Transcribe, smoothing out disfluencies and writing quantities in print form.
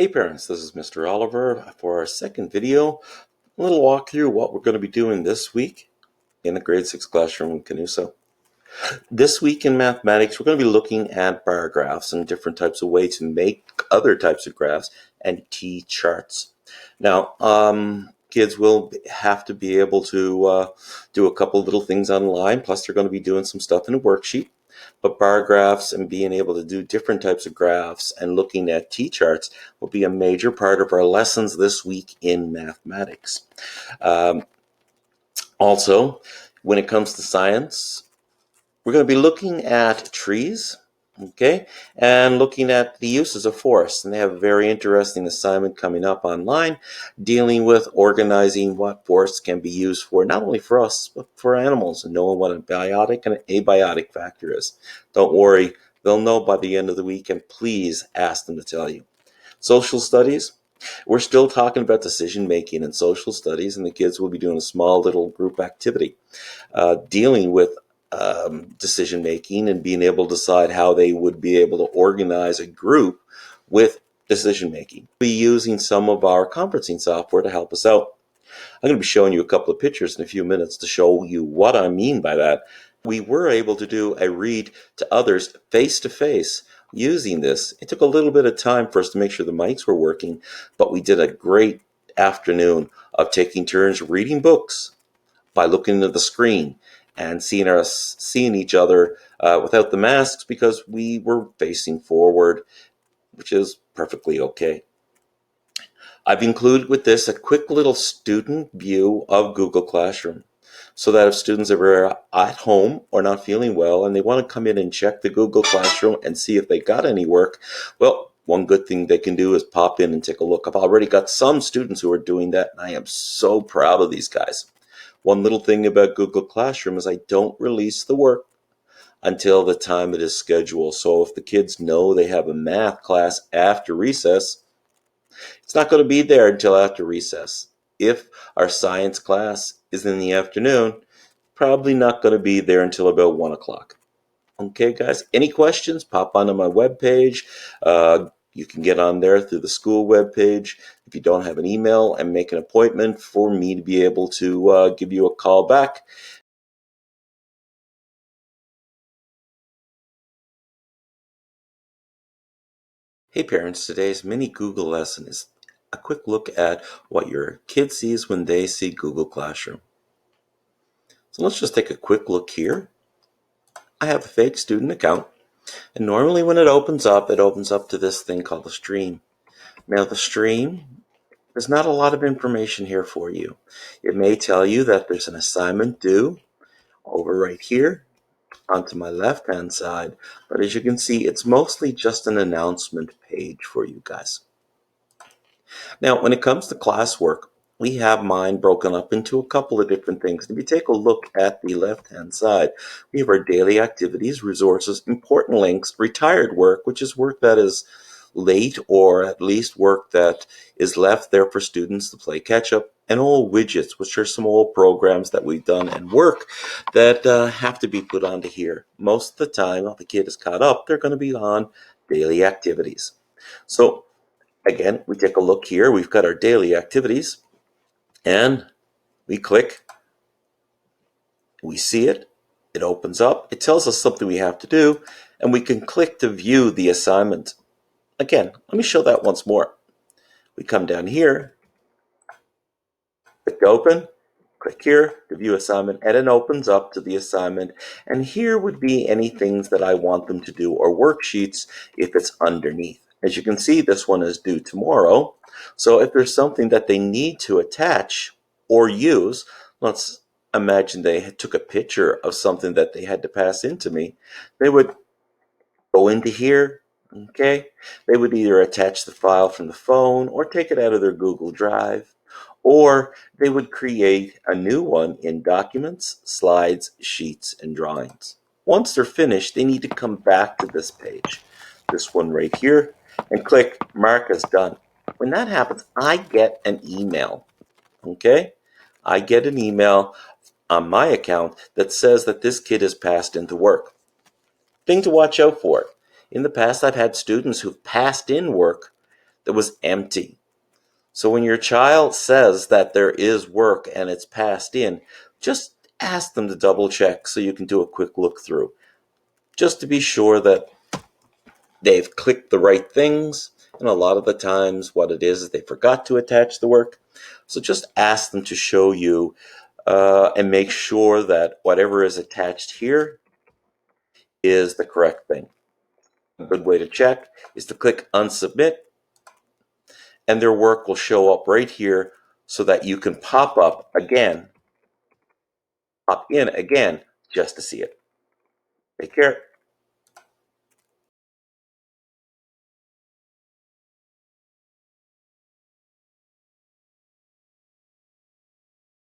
Hey parents, this is Mr. Oliver for our second video. A little walk through what we're going to be doing this week in the grade 6 classroom in Canusa. This week in mathematics, we're going to be looking at bar graphs and different types of ways to make other types of graphs and T-charts. Now, kids will have to be able to do a couple little things online, plus they're going to be doing some stuff in a worksheet. But bar graphs and being able to do different types of graphs and looking at T-charts will be a major part of our lessons this week in mathematics. Also, when it comes to science, we're going to be looking at trees, okay, and looking at the uses of forests. And they have a very interesting assignment coming up online dealing with organizing what forests can be used for, not only for us, but for animals, and knowing what a biotic and an abiotic factor is. Don't worry, they'll know by the end of the week, and please ask them to tell you. Social studies, we're still talking about decision making and social studies, and the kids will be doing a small little group activity dealing with decision making and being able to decide how they would be able to organize a group with decision making. We'll be using some of our conferencing software to help us out. I'm going to be showing you a couple of pictures in a few minutes to show you what I mean by that. We were able to do a read to others face to face using this. It took a little bit of time for us to make sure the mics were working, but we did a great afternoon of taking turns reading books by looking into the screen and seeing each other without the masks, because we were facing forward, which is perfectly okay. I've included with this a quick little student view of Google Classroom, so that if students are at home or not feeling well and they want to come in and check the Google Classroom and see if they got any work, well, one good thing they can do is pop in and take a look. I've already got some students who are doing that, and I am so proud of these guys. One little thing about Google Classroom is I don't release the work until the time it is scheduled. So if the kids know they have a math class after recess, it's not going to be there until after recess. If our science class is in the afternoon, probably not going to be there until about 1 o'clock. Okay, guys, any questions, pop onto my webpage. You can get on there through the school webpage. If you don't have an email, and make an appointment for me to be able to give you a call back. Hey parents, today's mini Google lesson is a quick look at what your kid sees when they see Google Classroom. So let's just take a quick look here. I have a fake student account, and normally when it opens up to this thing called a stream. Now the stream, there's not a lot of information here for you. It may tell you that there's an assignment due over right here onto my left-hand side, but as you can see, it's mostly just an announcement page for you guys. Now, when it comes to classwork, we have mine broken up into a couple of different things. If you take a look at the left-hand side, we have our daily activities, resources, important links, retired work, which is work that is late or at least work that is left there for students to play catch-up, and old widgets, which are some old programs that we've done and work that have to be put onto here. Most of the time, if the kid is caught up, they're going to be on daily activities. So again, we take a look here. We've got our daily activities, and we click. We see it. It opens up. It tells us something we have to do, and we can click to view the assignment. Again, let me show that once more. We come down here, click to open, click here to view assignment, and it opens up to the assignment. And here would be any things that I want them to do, or worksheets if it's underneath. As you can see, this one is due tomorrow. So if there's something that they need to attach or use, let's imagine they took a picture of something that they had to pass into me, they would go into here, okay? They would either attach the file from the phone or take it out of their Google Drive, or they would create a new one in Documents, Slides, Sheets, and Drawings. Once they're finished, they need to come back to this page, this one right here, and click Mark as done. When that happens, I get an email, okay? I get an email on my account that says that this kid has passed into work. Thing to watch out for. In the past, I've had students who've passed in work that was empty. So when your child says that there is work and it's passed in, just ask them to double check so you can do a quick look through, just to be sure that they've clicked the right things. And a lot of the times what it is they forgot to attach the work. So just ask them to show you and make sure that whatever is attached here is the correct thing. A good way to check is to click unsubmit, and their work will show up right here so that you can pop in again just to see it. Take care.